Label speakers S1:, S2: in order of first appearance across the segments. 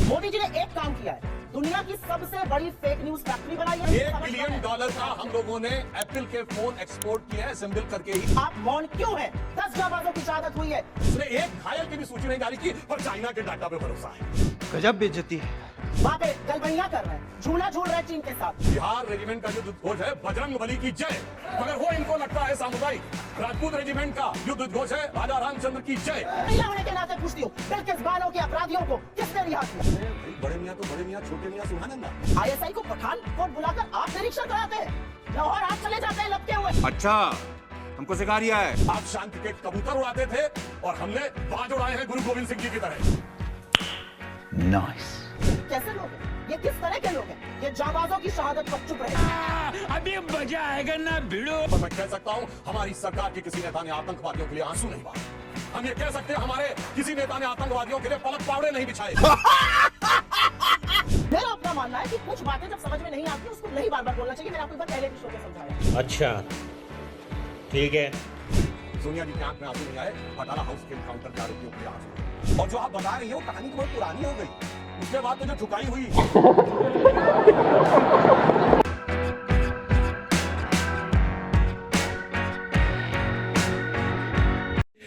S1: मोदी जी ने एक काम किया है, दुनिया की सबसे बड़ी फेक न्यूज फैक्ट्री बनाई है।
S2: $1 बिलियन का हम लोगों ने एप्पल के फोन एक्सपोर्ट किए हैं असेंबल करके ही।
S1: आप मौन क्यों हैं? 10 जाबाजों की शहादत हुई है।
S2: उसने एक घायल की भी सूची नहीं जारी की और चाइना के डाटा पे भरोसा है।
S3: गजब बेइज्जती है।
S1: वहाँ पे गलबैया कर रहे हैं, झूला झूल रहे हैं चीन के साथ।
S2: बिहार रेजिमेंट का युद्ध घोष है बजरंग बली की जय, मगर वो इनको लगता है सामुदायिक। राजपूत रेजिमेंट का युद्ध घोष है राजा रामचंद्र की जय।
S1: महिला होने के नाते पूछती हूँ, बिल्किस बानो के अपराधियों को किसने रिहा किया?
S2: बड़े मियाँ तो बड़े मियाँ, छोटे मियाँ सुहानंदा।
S1: ISI को पठानकोट बुलाकर आप निरीक्षण कराते हैं, लाहौर आप चले जाते हैं लपके हुए।
S3: अच्छा, हमको सिखा रिया है।
S2: आप शांति के कबूतर उड़ाते थे और हमने बाज उड़ाए हैं गुरु गोविंद सिंह जी की तरह।
S3: नाइस।
S1: कैसे लोग हैं? ये किस तरह के लोग हैं? ये जाबाजों की शहादत पर चुप रहे।
S4: अभी मजा आएगा ना भिड़ो।
S2: पर मैं कह सकता हूँ हमारी सरकार के किसी नेता ने आतंकवादियों के लिए आंसू नहीं बहाए। हम ये कह सकते हैं हमारे किसी नेता ने आतंकवादियों के लिए पलक पावड़े नहीं बिछाए।
S1: मेरा अपना मानना है कि कुछ बातें जब समझ में नहीं आती उसको नहीं बार बार बोलना चाहिए। मैंने आपको एक बार पहले भी शो में समझाया।
S4: अच्छा ठीक है।
S2: सोनिया जी के आंख में आंसू नहीं आए, घोटाला हाउस के एनकाउंटर के आरोपियों के आंसू। और जो आप बता रही हो कहानी तो बहुत पुरानी हो गई, उसके बाद तो जो ठुकाई हुई।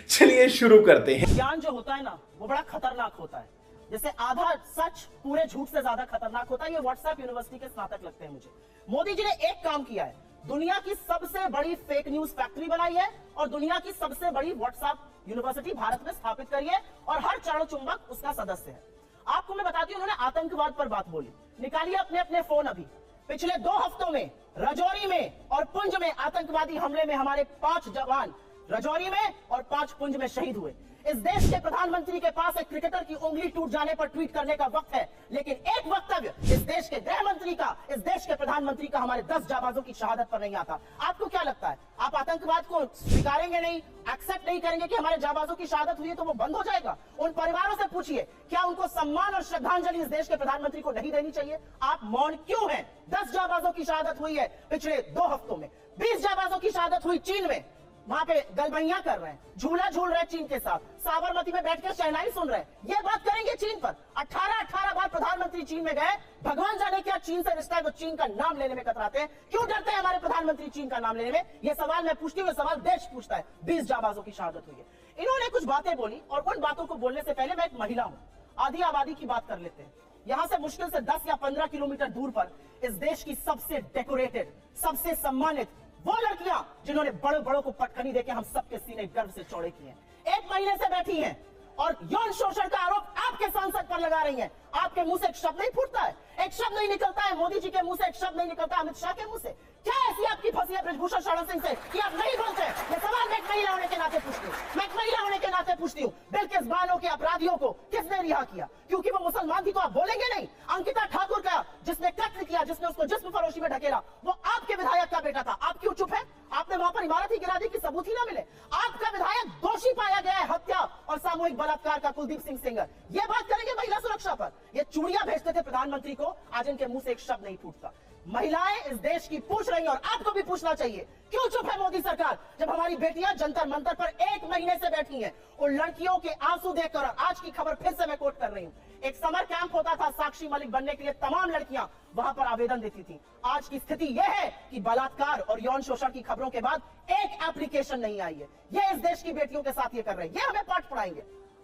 S3: चलिए शुरू करते हैं।
S1: ज्ञान जो होता है ना वो बड़ा खतरनाक होता है। जैसे आधा सच पूरे झूठ से ज्यादा खतरनाक होता है। ये व्हाट्सएप यूनिवर्सिटी के स्नातक लगते हैं मुझे। मोदी जी ने एक काम किया है, दुनिया की सबसे बड़ी फेक न्यूज फैक्ट्री बनाई है और दुनिया की सबसे बड़ी व्हाट्सएप यूनिवर्सिटी भारत में स्थापित करी है और हर चारों चुंबक उसका सदस्य है। आपको मैं बताती हूँ, उन्होंने आतंकवाद पर बात बोली। निकालिए अपने अपने फोन अभी। पिछले 2 हफ्तों में राजौरी में और पुंछ में आतंकवादी हमले में हमारे 5 जवान राजौरी में और 5 पुंछ में शहीद हुए। इस देश के प्रधानमंत्री के पास एक क्रिकेटर की उंगली टूट जाने पर ट्वीट करने का वक्त है, लेकिन एक वक्तव्य इस देश के गृह मंत्री का, इस देश के प्रधानमंत्री का हमारे 10 जाबाजों की शहादत पर नहीं आता। आपको क्या लगता है, आप आतंकवाद को स्वीकारेंगे नहीं, एक्सेप्ट नहीं करेंगे कि हमारे जाबाजों की शहादत हुई है तो वो बंद हो जाएगा? उन परिवारों से पूछिए, क्या उनको सम्मान और श्रद्धांजलि इस देश के प्रधानमंत्री को नहीं देनी चाहिए? आप मौन क्यों हैं? 10 जाबाजों की शहादत हुई है पिछले 2 हफ्तों में। 20 जाबाजों की शहादत हुई चीन में, वहां पे गलबैया कर रहे हैं, झूला झूल रहे हैं चीन के साथ, साबरमती में बैठ कर शहनाई सुन रहे हैं। ये बात करेंगे चीन पर। 18 बार प्रधानमंत्री चीन में गए, भगवान जाने क्या चीन से रिश्ता है तो चीन का नाम लेने में कतराते हैं। क्यों डरते हैं हमारे प्रधानमंत्री चीन का नाम लेने में? ये सवाल मैं पूछती हूँ, सवाल देश पूछता है। 20 जाबाजों की शहादत हुई है। इन्होंने कुछ बातें बोली और उन बातों को बोलने से पहले मैं एक महिला हूँ, आधी आबादी की बात कर लेते हैं। यहां से मुश्किल से 10 या 15 किलोमीटर दूर पर इस देश की सबसे डेकोरेटेड, सबसे सम्मानित वो लड़कियां जिन्होंने बड़े बड़ों को पटखनी देके हम सबके सीने गर्व से चौड़े किए हैं, 1 महीने से बैठी हैं और यौन शोषण का आरोप आपके सांसद पर लगा रही हैं। आपके मुंह से एक शब्द नहीं फूटता है, एक शब्द नहीं निकलता है। मोदी जी के मुंह से एक शब्द नहीं निकलता, अमित शाह के मुंह से। क्या ऐसी आपकी फंसी है ब्रजभूषण शरण सिंह से कि आप नहीं बोलते? ये सवाल मैं एक महिला होने के नाते पूछती हूँ, मैं एक महिला होने के नाते पूछती हूँ। बिल्किस बानो के अपराधियों को किसने रिहा किया? क्योंकि वो मुसलमान थी तो आप बोलेंगे नहीं। अंकिता ठाकुर का जिसने कत्ल किया, जिसने उसको जिस्म फरोशी में ढकेला, वो आपके विधायक का बेटा था। आप क्यों चुप है? आपने वहां पर इमारत ही गिरा दी कि सबूत ही ना मिले। आपका विधायक दोषी पाया गया है हत्या और सामूहिक बलात्कार का, कुलदीप सिंह सेंगर। ये बात करेंगे महिला सुरक्षा पर। ये चूड़ियां भेजते थे प्रधानमंत्री को, आज इनके मुंह से एक शब्द नहीं फूटता। महिलाएं इस देश की पूछ रही हैं और आपको भी पूछना चाहिए, क्यों चुप है मोदी सरकार? जब हमारी बेटियां जंतर मंतर पर 1 महीने से बैठी हैं, उन लड़कियों के आंसू देखकर, और आज की खबर फिर से मैं कोट कर रही हूं, एक समर कैंप होता था साक्षी मलिक बनने के लिए, तमाम लड़कियां वहां पर आवेदन देती थी। आज की स्थिति यह है कि बलात्कार और यौन शोषण की खबरों के बाद एक एप्लीकेशन नहीं आई है। ये इस देश की बेटियों के साथ ये कर रहे हैं, ये हमें पाठ पढ़ाएंगे।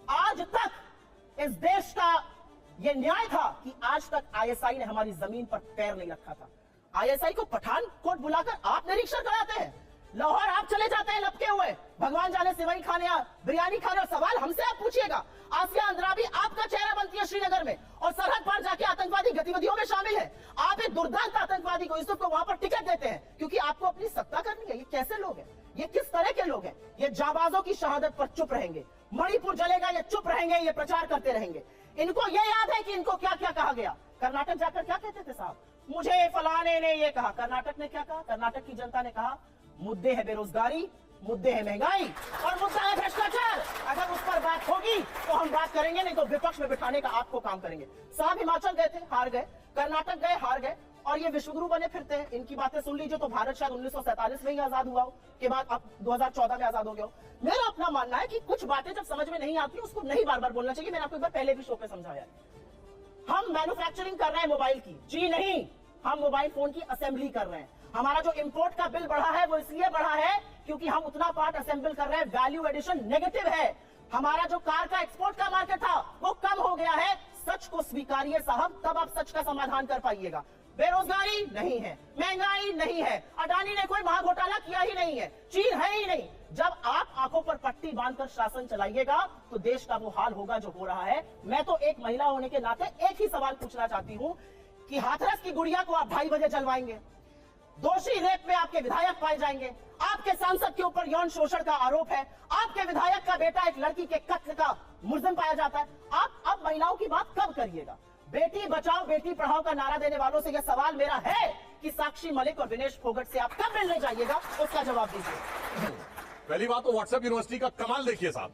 S1: आज तक इस देश का ये न्याय था कि आज तक ISI ने हमारी जमीन पर पैर नहीं रखा था। ISI को पठानकोट बुलाकर आप निरीक्षण कराते हैं, लाहौर आप चले जाते हैं लपके हुए, भगवान जाने सिवई खाने, बिरयानी खाने, और सवाल हमसे आप पूछिएगा। आसिया अंद्राबी आपका चेहरा बनती है श्रीनगर में और सरहद पार जाके आतंकवादी गतिविधियों में शामिल है। आप एक दुर्दांत आतंकवादी को, यूसुफ को वहां पर टिकट देते हैं क्योंकि आपको अपनी सत्ता करनी है। ये कैसे लोग हैं? ये किस तरह के लोग हैं? ये जाबाजों की शहादत पर चुप रहेंगे। मणिपुर जलेगा, ये चुप रहेंगे, ये प्रचार करते रहेंगे। इनको ये याद है कि इनको क्या क्या कहा गया। कर्नाटक जाकर क्या कहते थे साहब? मुझे फलाने ने ये कहा। कर्नाटक ने क्या कहा? कर्नाटक की जनता ने कहा, मुद्दे है बेरोजगारी, मुद्दे है महंगाई और मुद्दा है भ्रष्टाचार। अगर उस पर बात होगी तो हम बात करेंगे, नहीं तो विपक्ष में बिठाने का आपको काम करेंगे। साहब हिमाचल गए थे, हार गए, कर्नाटक गए, हार गए, और ये विश्वगुरु बने फिरते हैं। इनकी बातें सुन लीजिए तो भारत शायद 1947 में ही आजाद हुआ हो, के बाद अब 2014 में आजाद हो गया हो। मेरा अपना मानना है कि कुछ बातें जब समझ में नहीं आती उसको नहीं बार बार बोलना चाहिए। मैंने आपको एक बार पहले भी शो पे समझाया है। हम मैन्युफैक्चरिंग कर रहे हैं मोबाइल की, जी नहीं, हम मोबाइल फोन की असेंबली कर रहे हैं। हमारा जो इंपोर्ट का बिल बढ़ा है वो इसलिए बढ़ा है क्योंकि हम उतना पार्ट असेंबल कर रहे हैं, वैल्यू एडिशन नेगेटिव है। हमारा जो कार का एक्सपोर्ट का मार्केट था वो कम हो गया है। सच को स्वीकारिए साहब, तब आप सच का समाधान कर पाइएगा। बेरोजगारी नहीं है, महंगाई नहीं है, अडानी ने कोई महाघोटाला किया ही नहीं है, चीन है ही नहीं। जब आप आंखों पर पट्टी बांधकर शासन चलाइएगा तो देश का वो हाल होगा जो हो रहा है। मैं तो एक महिला होने के नाते एक ही सवाल पूछना चाहती हूं कि हाथरस की गुड़िया को आप 2:30 बजे जलवाएंगे, दोषी रेप में आपके विधायक पाए जाएंगे, आपके सांसद के ऊपर यौन शोषण का आरोप है, आपके विधायक का बेटा एक लड़की के कत्ल का मुलजिम पाया जाता है। आप अब महिलाओं की बात कब करिएगा? बेटी बचाओ बेटी पढ़ाओ का नारा देने वालों से यह सवाल मेरा है कि साक्षी मलिक और विनेश फोगट से आप कब मिलने जाइएगा, उसका जवाब दीजिए।
S2: पहली बात तो व्हाट्सएप यूनिवर्सिटी का कमाल देखिए साहब,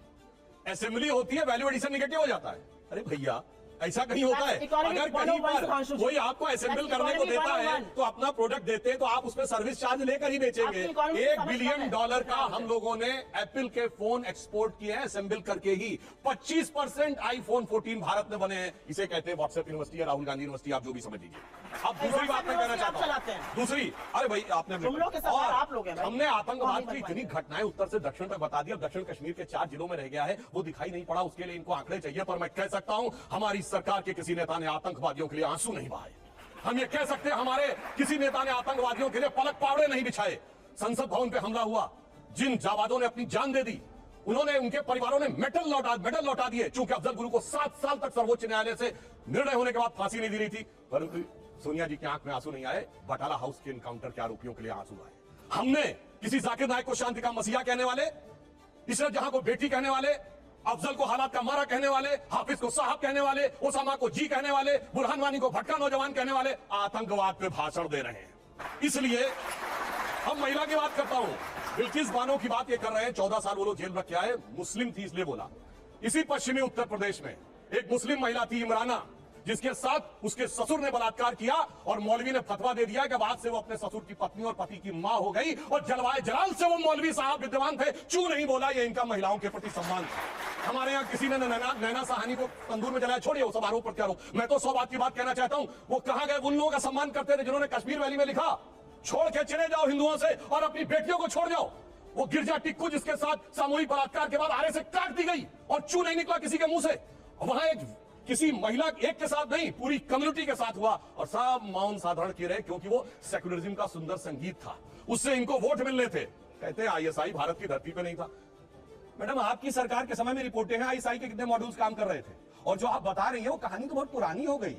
S2: असेंबली होती है, वैल्यू एडिशन निगेटिव हो जाता है। अरे भैया ऐसा कहीं होता है? अगर कहीं पर कोई आपको असेंबल करने को देता है तो अपना प्रोडक्ट देते हैं तो आप उसमें सर्विस चार्ज लेकर ही बेचेंगे। $1 बिलियन का हम लोगों ने एप्पल के फोन एक्सपोर्ट किए हैं असेंबल करके ही। 25% आईफोन 14 भारत में बने हैं। इसे कहते हैं व्हाट्सएप यूनिवर्सिटी या राहुल गांधी यूनिवर्सिटी, आप जो भी समझ लीजिए। अब दूसरी बात मैं कहना चाहता हूँ, दूसरी, अरे भाई आपने हमने आतंकवाद की इतनी घटनाएं उत्तर से दक्षिण तक बता दी। अब दक्षिण कश्मीर के 4 जिलों में रह गया है, वो दिखाई नहीं पड़ा, उसके लिए इनको आंकड़े चाहिए। पर मैं कह सकता हूं हमारी सरकार के किसी नेता ने आतंकवादियों के लिए आंसू नहीं बहाए। हम ये कह सकते हैं हमारे किसी नेता ने आतंकवादियों के लिए पलक पावड़े नहीं बिछाए। संसद भवन पे हमला हुआ, जिन जाबादों ने अपनी जान दे दी, उन्होंने, उनके परिवारों ने मेडल लौटा दिए। चूंकि अफजल गुरु को 7 साल तक सर्वोच्च न्यायालय से निर्णय होने के बाद फांसी नहीं दी रही थी, परंतु सोनिया जी की आंख में आंसू नहीं आए, बटाला हाउस के इनकाउंटर के आरोपियों के लिए आंसू आए। हमने किसी जाकिर नायक को शांति का मसीहा कहने वाले, इशरत जहां को बेटी कहने वाले, अफजल को हालात का मारा कहने वाले, हाफिज को साहब कहने वाले, ओसामा को जी कहने वाले, बुरहान वानी को भटका नौजवान कहने वाले आतंकवाद पे भाषण दे रहे हैं। इसलिए हम महिला की बात करता हूं, बिल्किस बानो की बात ये कर रहे हैं। 14 साल वो लोग जेल रखा है, मुस्लिम थी इसलिए बोला। इसी पश्चिमी उत्तर प्रदेश में एक मुस्लिम महिला थी इमराना, जिसके साथ उसके ससुर ने बलात्कार किया और मौलवी ने फतवा दे दिया कि बाद से वो अपने ससुर की पत्नी और पति की मां हो गई। और जलवाए जलाल से वो मौलवी साहब विद्वान थे, चू नहीं बोला। ये इनका महिलाओं के प्रति सम्मान था। हमारे यहाँ किसी ने नैना साहनी को तंदूर में जलाया, छोड़िए वो सब आरोप प्रत्यारोप। मैं तो 100 बात की बात कहना चाहता हूं, वो कहां गए उन लोगों का सम्मान करते थे जिन्होंने कश्मीर वैली में लिखा, छोड़ के चले जाओ हिंदुओं से और अपनी बेटियों को छोड़ जाओ। वो गिरजा टिक्कू जिसके साथ सामूहिक बलात्कार के बाद आरे से काट दी गई और चू नहीं निकला किसी के मुंह से। वहां एक किसी महिला एक के साथ नहीं, पूरी कम्युनिटी के साथ हुआ और सब मौन साधारण किए रहे, क्योंकि वो सेक्युलरिज्म का सुंदर संगीत था, उससे इनको वोट मिलने थे। कहते हैं आईएसआई भारत की धरती पे नहीं था। मैडम आपकी सरकार के समय में रिपोर्टें हैं आईएसआई के कितने मॉड्यूल्स काम कर रहे थे, और जो आप बता रही हैं वो कहानी तो बहुत पुरानी हो गई।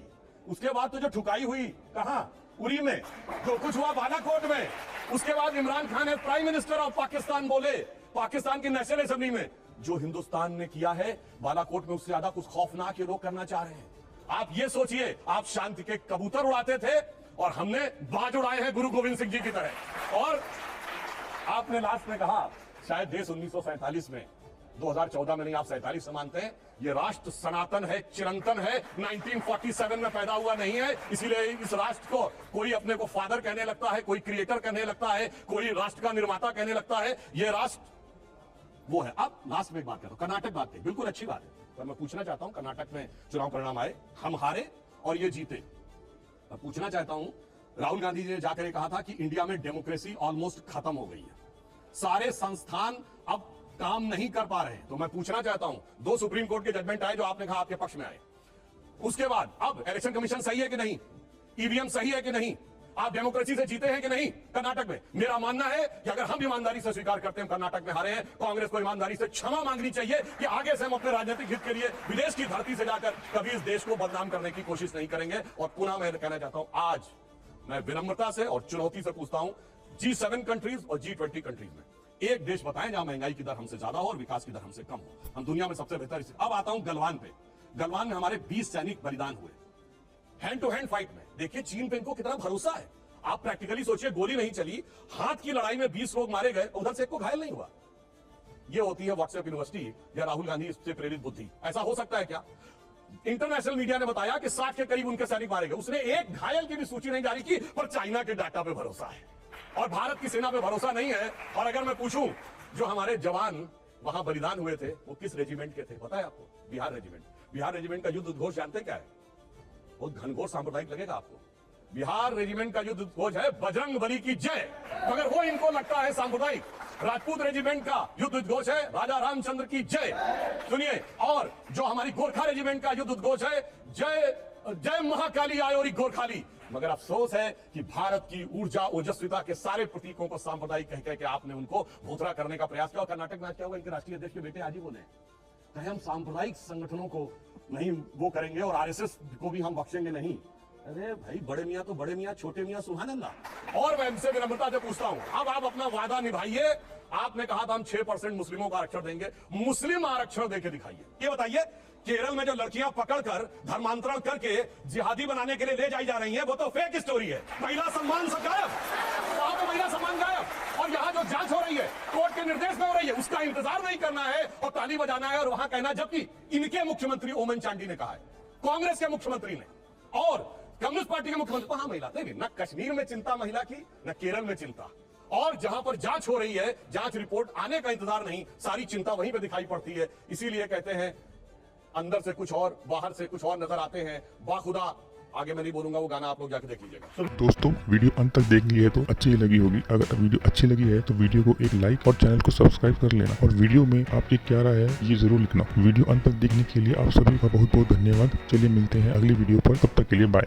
S2: उसके बाद तो जो ठुकाई हुई कहां, उरी में, जो कुछ हुआ बालाकोट में, उसके बाद इमरान खान है प्राइम मिनिस्टर ऑफ पाकिस्तान बोले पाकिस्तान की नेशनल असेंबली में। जो हिंदुस्तान ने किया है बालाकोट में उससे ज्यादा कुछ खौफनाक ये लोग करना चाह रहे हैं। आप ये सोचिए, आप शांति के कबूतर उड़ाते थे और हमने बाज उड़ाए हैं गुरु गोविंद सिंह जी की तरह। और आपने लास्ट में कहा शायद देश 1947 में, 2014 में नहीं, आप 47 से मानते हैं, ये राष्ट्र सनातन है, चिरंतन है, 1947 में पैदा हुआ नहीं है। इसीलिए इस राष्ट्र को कोई अपने को फादर कहने लगता है, कोई क्रिएटर कहने लगता है, कोई राष्ट्र का निर्माता कहने लगता है। ये राष्ट्र वो है। अब लास्ट में एक बात करो, कर्नाटक बात है, बिल्कुल अच्छी बात है, पर मैं पूछना चाहता हूं, कर्नाटक में चुनाव परिणाम आए, हम हारे और ये जीते। मैं पूछना चाहता हूं, राहुल गांधी जी ने जाकर कहा था कि इंडिया में डेमोक्रेसी ऑलमोस्ट खत्म हो गई है, सारे संस्थान अब काम नहीं कर पा रहे हैं। तो मैं पूछना चाहता हूं, 2 सुप्रीम कोर्ट के जजमेंट आए जो आपने कहा आपके पक्ष में आए, उसके बाद अब इलेक्शन कमीशन सही है कि नहीं, ईवीएम सही है कि नहीं, आप डेमोक्रेसी से जीते हैं कि नहीं कर्नाटक में। मेरा मानना है कि अगर हम ईमानदारी से स्वीकार करते हैं कर्नाटक में हारे हैं, कांग्रेस को ईमानदारी से क्षमा मांगनी चाहिए कि आगे से हम अपने राजनीतिक हित के लिए विदेश की धरती से जाकर कभी इस देश को बदनाम करने की कोशिश नहीं करेंगे। और पुनः मैं कहना चाहता हूं, आज मैं विनम्रता से और चुनौती से पूछता हूं, G7 कंट्रीज और G20 कंट्रीज में एक देश बताएं जहां महंगाई की दर हमसे ज्यादा हो और विकास की दर हमसे कम हो। हम दुनिया में सबसे बेहतर। अब आता हूं गलवान पे। गलवान में हमारे 20 सैनिक बलिदान हुए हैंड टू हैंड फाइट में। देखिए चीन पे इनको कितना भरोसा है। आप प्रैक्टिकली सोचिए, गोली नहीं चली, हाथ की लड़ाई में 20 लोग मारे गए, उधर से एक को घायल नहीं हुआ। ये होती है व्हाट्सएप यूनिवर्सिटी या राहुल गांधी से प्रेरित बुद्धि। ऐसा हो सकता है क्या? इंटरनेशनल मीडिया ने बताया कि 60 के करीब उनके सैनिक मारे गए, उसने एक घायल की भी सूची नहीं जारी की, पर चाइना के डाटा पे भरोसा है और भारत की सेना पे भरोसा नहीं है। और अगर मैं पूछूं, जो हमारे जवान वहां बलिदान हुए थे वो किस रेजिमेंट के थे पता है आपको? बिहार रेजिमेंट। बिहार रेजिमेंट का युद्ध उद्घोष जानते क्या है? बहुत घनघोर सांप्रदायिक लगेगा आपको। बिहार रेजिमेंट का युद्ध ध्वज है बजरंग बली की जय, मगर वो इनको लगता है सांप्रदायिक। राजपूत रेजिमेंट का युद्ध ध्वज है राजा रामचंद्र की जय, सुनिए। और जो हमारी गोरखा रेजिमेंट का युद्ध ध्वज है जय जय महाकाली आयोरी गोरखाली। मगर अफसोस है कि भारत की ऊर्जा ओजस्विता के सारे प्रतीकों को सांप्रदायिक कह कह के आपने उनको भोथरा करने का प्रयास किया। और कर्नाटक में आज क्या होगा, इनके राष्ट्रीय अध्यक्ष के बेटे आज ही बोले कहे हम सांप्रदायिक संगठनों को नहीं वो करेंगे और आरएसएस को भी हम बख्शेंगे नहीं। अरे भाई, बड़े मियां तो बड़े मियां, छोटे मियां सुभान अल्लाह। और मैं इनसे विनम्रता से पूछता हूं, अब आप अपना वादा निभाइए। आपने कहा था हम 6% मुस्लिमों को आरक्षण देंगे, मुस्लिम आरक्षण देके दिखाइए। ये बताइए, केरल में जो लड़कियां पकड़कर धर्मांतरण करके जिहादी बनाने के लिए ले जाई जा रही हैं, वो तो फेक स्टोरी है। महिला सम्मान सब गायब, वहां तो महिला सम्मान गायब। और यहाँ जो जांच हो रही है कोर्ट के निर्देश में हो रही है, उसका इंतजार नहीं करना है और ताली बजाना है और वहां कहना, जबकि इनके मुख्यमंत्री ओमन चांडी ने कहा है, कांग्रेस के मुख्यमंत्री ने और कम्युनिस्ट पार्टी के मुख्यमंत्री, वहां महिला नहीं, न कश्मीर में चिंता महिला की, न केरल में चिंता। और जहां पर जांच हो रही है, जांच रिपोर्ट आने का इंतजार नहीं, सारी चिंता वहीं पे दिखाई पड़ती है। इसीलिए कहते हैं अंदर से कुछ और बाहर से कुछ और नजर आते हैं। बाखुदा, आगे मैं नहीं बोलूंगा, वो गाना आप लोग जाके देख लीजिएगा।
S5: दोस्तों, वीडियो अंत तक देख ली है तो अच्छी लगी होगी। अगर वीडियो अच्छी लगी है तो वीडियो को एक लाइक और चैनल को सब्सक्राइब कर लेना। और वीडियो में आपकी क्या राय है ये जरूर लिखना। वीडियो अंत तक देखने के लिए आप सभी का बहुत बहुत धन्यवाद। चलिए मिलते हैं अगली वीडियो पर, तब तक के लिए बाय।